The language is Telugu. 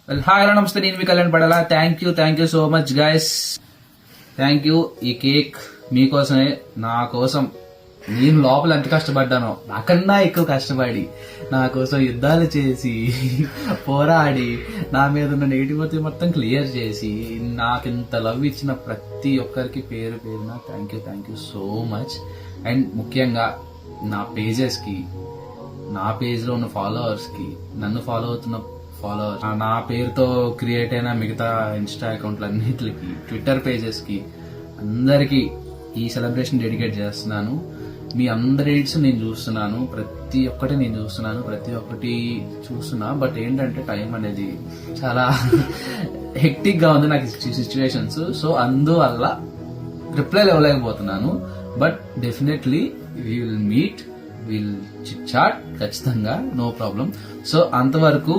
హాయ్ హలో నమస్తే, నేను మీ కళ్యాణ్ పడాలా. Thank you so much guys. Thank you. ఈ కేక్ మీకోసమే, నా కోసం. నేను లోపల ఎంత కష్టపడ్డానో నాకన్నా ఎక్కువ కష్టపడి నా కోసం యుద్ధాలు చేసి పోరాడి నా మీద ఉన్న నెగిటివిటీ మొత్తం క్లియర్ చేసి నాకింత లవ్ ఇచ్చిన ప్రతి ఒక్కరికి పేరు పేరున thank you so much. And ముఖ్యంగా నా పేజెస్కి, నా పేజ్లో ఉన్న ఫాలోవర్స్కి, నన్ను ఫాలో అవుతున్న ఫాలోవర్స్, నా పేరుతో క్రియేట్ అయిన మిగతా ఇన్స్టా అకౌంట్లన్నిటికి, ట్విట్టర్ పేజెస్కి, అందరికీ ఈ సెలబ్రేషన్ డెడికేట్ చేస్తున్నాను. మీ అందరి ఎయిడ్స్ నేను చూస్తున్నాను, ప్రతి ఒక్కటి నేను చూస్తున్నాను, ప్రతి ఒక్కటి చూస్తున్నా. బట్ ఏంటంటే టైం అనేది చాలా హెక్టిక్ గా ఉంది నాకు సిచ్యువేషన్స్. సో అందువల్ల రిప్లైలు ఇవ్వలేకపోతున్నాను. But definitely we will meet, will chit chat ఖచ్చితంగా, నో ప్రాబ్లం. సో అంతవరకు